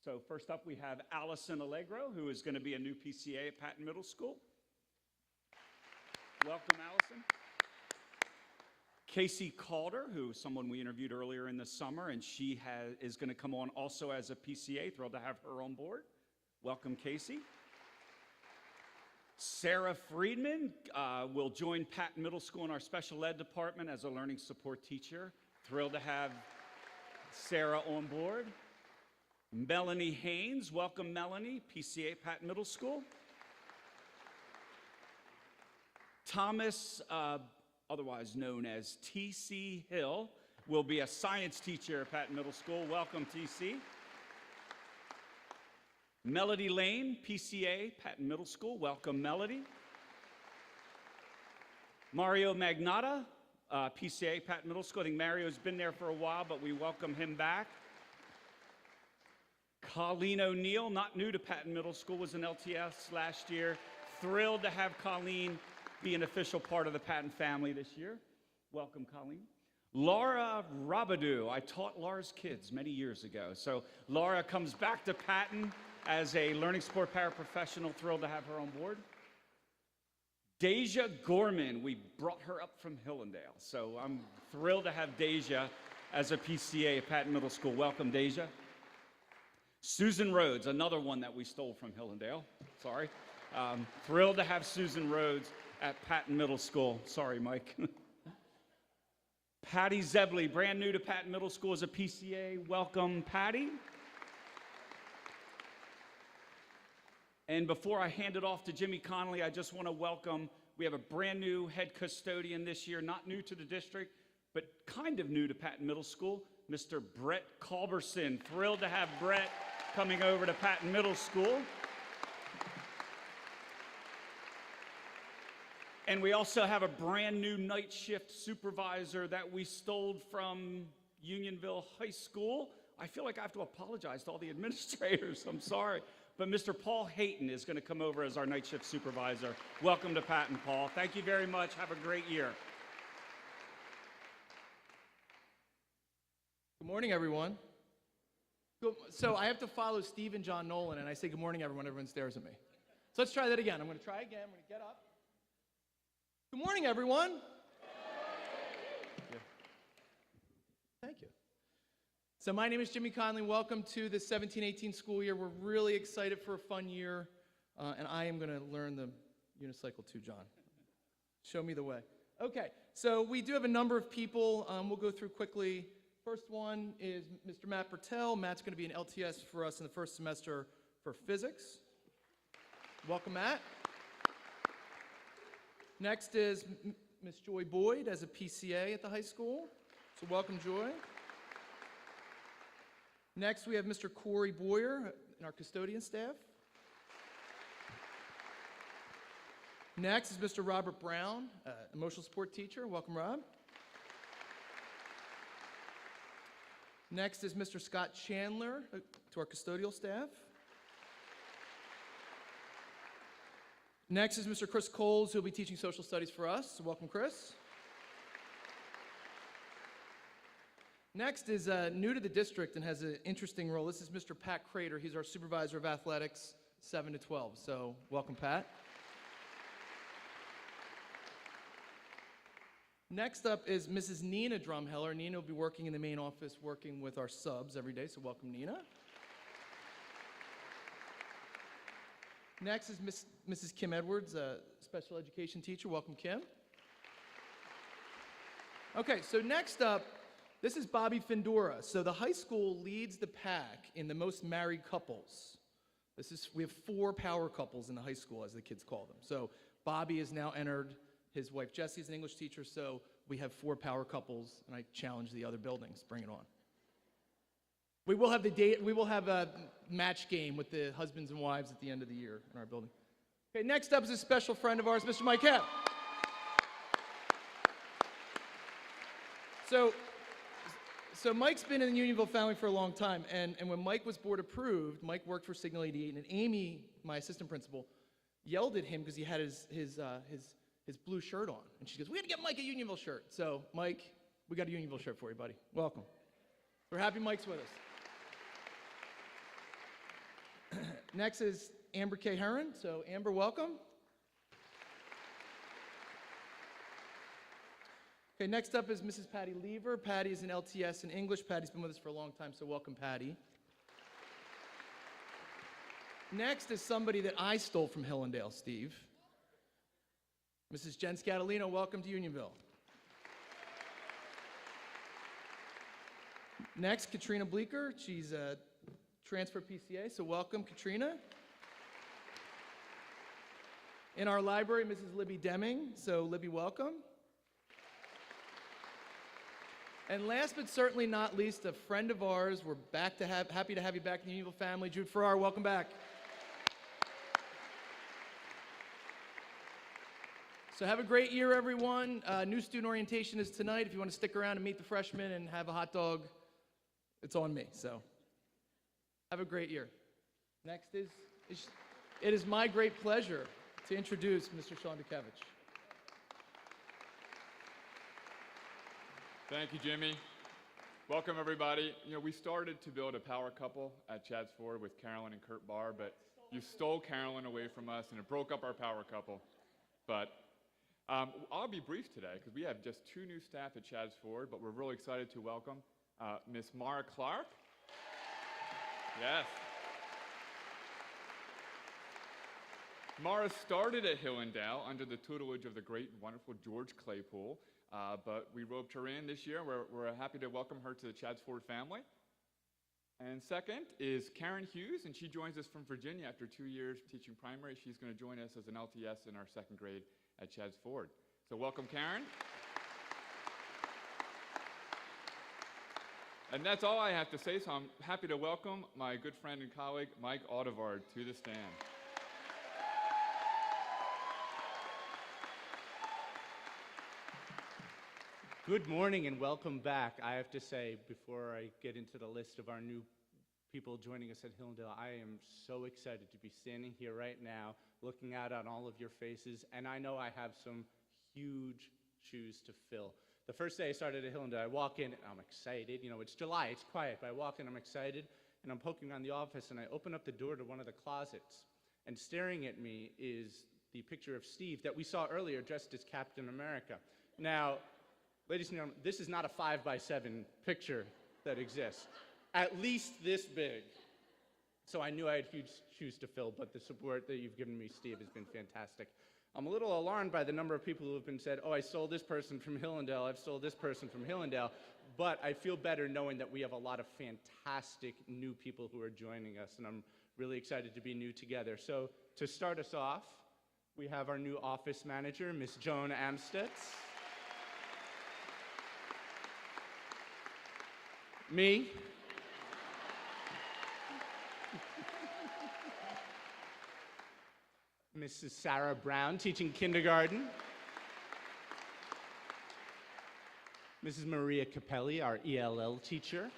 So first up, we have Allison Allegro, who is going to be a new PCA at Patton Middle School. Welcome, Allison. Casey Calder, who is someone we interviewed earlier in the summer, and she is going to come on also as a PCA. Thrilled to have her on board. Welcome, Casey. Sarah Friedman will join Patton Middle School in our special ed department as a learning support teacher. Thrilled to have Sarah on board. Melanie Haynes, welcome Melanie, PCA Patton Middle School. Thomas, otherwise known as T.C. Hill, will be a science teacher at Patton Middle School. Welcome, T.C. Melody Lane, PCA Patton Middle School. Welcome, Melody. Mario Magnotta, PCA Patton Middle School. I think Mario's been there for a while, but we welcome him back. Colleen O'Neill, not new to Patton Middle School, was an LTS last year. Thrilled to have Colleen be an official part of the Patton family this year. Welcome, Colleen. Laura Rabadou, I taught Laura's kids many years ago. So Laura comes back to Patton as a learning support paraprofessional. Thrilled to have her on board. Deja Gorman, we brought her up from Hillendale. So I'm thrilled to have Deja as a PCA at Patton Middle School. Welcome, Deja. Susan Rhodes, another one that we stole from Hillendale. Sorry. Thrilled to have Susan Rhodes at Patton Middle School. Sorry, Mike. Patty Zebley, brand new to Patton Middle School as a PCA. Welcome, Patty. And before I hand it off to Jimmy Connolly, I just want to welcome, we have a brand new head custodian this year, not new to the district, but kind of new to Patton Middle School, Mr. Brett Culberson. Thrilled to have Brett coming over to Patton Middle School. And we also have a brand new night shift supervisor that we stole from Unionville High School. I feel like I have to apologize to all the administrators. I'm sorry. But Mr. Paul Hayton is going to come over as our night shift supervisor. Welcome to Patton, Paul. Thank you very much. Have a great year. Good morning, everyone. So I have to follow Steve and John Nolan, and I say good morning, everyone. Everyone stares at me. So let's try that again. I'm going to try again. I'm going to get up. Good morning, everyone. Thank you. So my name is Jimmy Conley. Welcome to the 17-18 school year. We're really excited for a fun year, and I am going to learn the unicycle too, John. Show me the way. Okay, so we do have a number of people. We'll go through quickly. First one is Mr. Matt Bertel. Matt's going to be an LTS for us in the first semester for physics. Welcome, Matt. Next is Miss Joy Boyd as a PCA at the high school. So welcome, Joy. Next, we have Mr. Corey Boyer in our custodian staff. Next is Mr. Robert Brown, emotional support teacher. Welcome, Rob. Next is Mr. Scott Chandler to our custodial staff. Next is Mr. Chris Coles, who will be teaching social studies for us. So welcome, Chris. Next is new to the district and has an interesting role. This is Mr. Pat Crater. He's our supervisor of athletics, 7 to 12. So welcome, Pat. Next up is Mrs. Nina Drumheller. Nina will be working in the main office, working with our subs every day. So welcome, Nina. Next is Mrs. Kim Edwards, a special education teacher. Welcome, Kim. Okay, so next up, this is Bobby Findora. So the high school leads the pack in the most married couples. We have 4 power couples in the high school, as the kids call them. So Bobby has now entered. His wife Jessie is an English teacher, so we have 4 power couples, and I challenge the other buildings. Bring it on. We will have a match game with the husbands and wives at the end of the year in our building. Okay, next up is a special friend of ours, Mr. Mike Hepp. So Mike's been in the Unionville family for a long time, and when Mike was board approved, Mike worked for Signal 88, and Amy, my assistant principal, yelled at him because he had his blue shirt on. And she goes, we got to get Mike a Unionville shirt. So Mike, we got a Unionville shirt for you, buddy. Welcome. We're happy Mike's with us. Next is Amber K. Heron. So Amber, welcome. Okay, next up is Mrs. Patty Lever. Patty is an LTS in English. Patty's been with us for a long time, so welcome, Patty. Next is somebody that I stole from Hillendale, Steve. Mrs. Jen Scatolino, welcome to Unionville. Next, Katrina Bleeker. She's a transfer PCA, so welcome, Katrina. In our library, Mrs. Libby Deming. So Libby, welcome. And last but certainly not least, a friend of ours. We're happy to have you back in the Unionville family. Jude Farrar, welcome back. So have a great year, everyone. New student orientation is tonight. If you want to stick around and meet the freshmen and have a hot dog, it's on me. So have a great year. Next it is my great pleasure to introduce Mr. Sean Dukevich. Thank you, Jimmy. Welcome, everybody. You know, we started to build a power couple at Chadds Ford with Carolyn and Kurt Barr, but you stole Carolyn away from us, and it broke up our power couple. But I'll be brief today, because we have just 2 new staff at Chadds Ford, but we're really excited to welcome Miss Mara Clark. Yes. Mara started at Hillendale under the tutelage of the great and wonderful George Claypool, but we roped her in this year. We're happy to welcome her to the Chadds Ford family. And second is Karen Hughes, and she joins us from Virginia after 2 years teaching primary. She's going to join us as an LTS in our 2nd grade at Chadds Ford. So welcome, Karen. And that's all I have to say, so I'm happy to welcome my good friend and colleague, Mike Audevard, to the stand. Good morning and welcome back. I have to say, before I get into the list of our new people joining us at Hillendale, I am so excited to be standing here right now, looking out on all of your faces, and I know I have some huge shoes to fill. The first day I started at Hillendale, I walk in, and I'm excited. You know, it's July, it's quiet, but I walk in, I'm excited, and I'm poking around the office, and I open up the door to one of the closets, and staring at me is the picture of Steve that we saw earlier dressed as Captain America. Now, ladies and gentlemen, this is not a 5x7 picture that exists. At least this big. So I knew I had huge shoes to fill, but the support that you've given me, Steve, has been fantastic. I'm a little alarmed by the number of people who have been said, oh, I stole this person from Hillendale, I've stole this person from Hillendale, but I feel better knowing that we have a lot of fantastic new people who are joining us, and I'm really excited to be new together. So to start us off, we have our new office manager, Miss Joan Amstutz. Me. Mrs. Sarah Brown, teaching kindergarten. Mrs. Maria Capelli, our ELL teacher.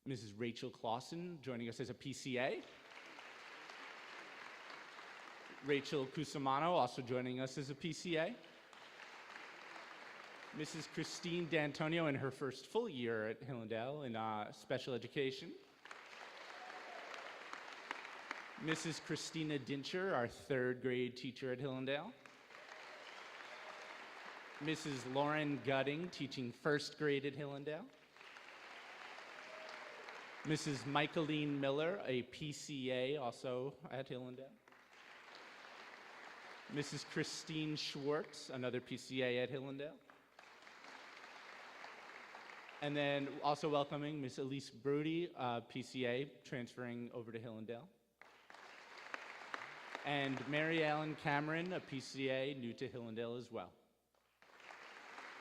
Mrs. Rachel Clausen, joining us as a PCA. Rachel Cusimano, also joining us as a PCA. Mrs. Christine D'Antonio in her first full year at Hillendale in special education. Mrs. Christina Dincher, our 3rd grade teacher at Hillendale. Mrs. Lauren Gutting, teaching 1st grade at Hillendale. Mrs. Michaeline Miller, a PCA also at Hillendale. Mrs. Christine Schwartz, another PCA at Hillendale. And then also welcoming Miss Elise Brody, PCA, transferring over to Hillendale. And Mary Ellen Cameron, a PCA, new to Hillendale as well.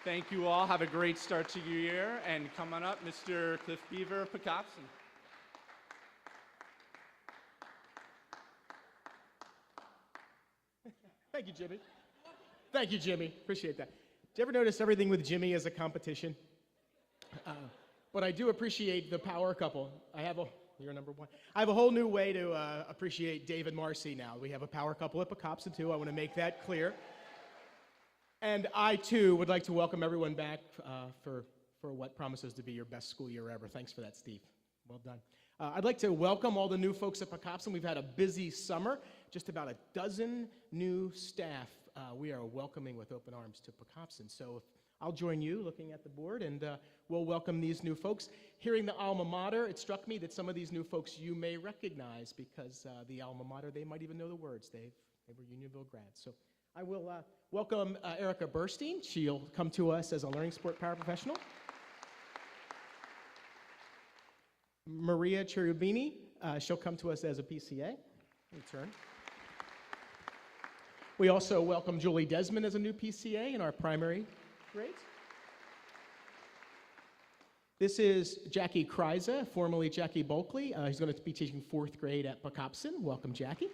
Thank you all. Have a great start to your year. And come on up, Mr. Cliff Beaver Picopson. Thank you, Jimmy. Thank you, Jimmy. Appreciate that. Did you ever notice everything with Jimmy as a competition? But I do appreciate the power couple. You're number 1. I have a whole new way to appreciate David Marcy now. We have a power couple at Picopson, too. I want to make that clear. And I, too, would like to welcome everyone back for what promises to be your best school year ever. Thanks for that, Steve. Well done. I'd like to welcome all the new folks at Pocopson. We've had a busy summer, just about a dozen new staff we are welcoming with open arms to Pocopson. So if I'll join you looking at the board, and we'll welcome these new folks. Hearing the alma mater, it struck me that some of these new folks you may recognize because the alma mater, they might even know the words. They were Unionville grads. So I will welcome Erica Burstein. She'll come to us as a learning support paraprofessional. Maria Cherubini, she'll come to us as a PCA. Return. We also welcome Julie Desmond as a new PCA in our primary grades. This is Jackie Kreise, formerly Jackie Bulkley. He's going to be teaching 4th grade at Pocopson. Welcome, Jackie.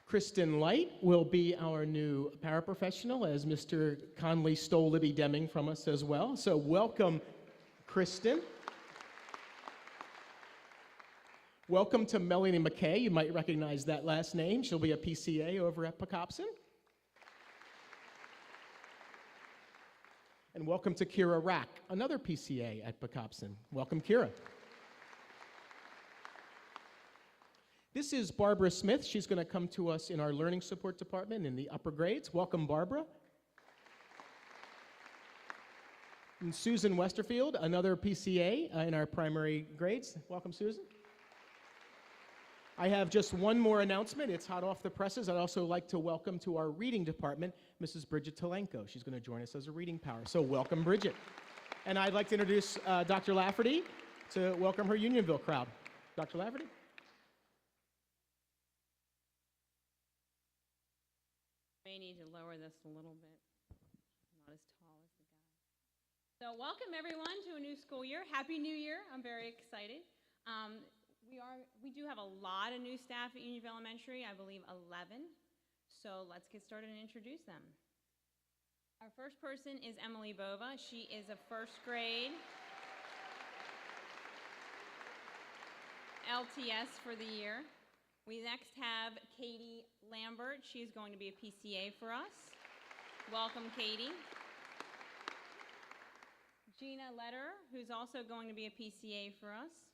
Kristen Light will be our new paraprofessional, as Mr. Conley stole Libby Deming from us as well. So welcome, Kristen. Welcome to Melanie McKay. You might recognize that last name. She'll be a PCA over at Pocopson. And welcome to Kira Rack, another PCA at Pocopson. Welcome, Kira. This is Barbara Smith. She's going to come to us in our learning support department in the upper grades. Welcome, Barbara. And Susan Westerfield, another PCA in our primary grades. Welcome, Susan. I have just one more announcement. It's hot off the presses. I'd also like to welcome to our reading department, Mrs. Bridget Telenko. She's going to join us as a reading power. So welcome, Bridget. And I'd like to introduce Dr. Lafferty to welcome her Unionville crowd. Dr. Lafferty. May need to lower this a little bit. I'm not as tall as the guy. So welcome everyone to a new school year. Happy New Year. I'm very excited. We do have a lot of new staff at Unionville Elementary, I believe 11. So let's get started and introduce them. Our first person is Emily Bova. She is a 1st grade LTS for the year. We next have Katie Lambert. She's going to be a PCA for us. Welcome, Katie. Gina Lederer, who's also going to be a PCA for us.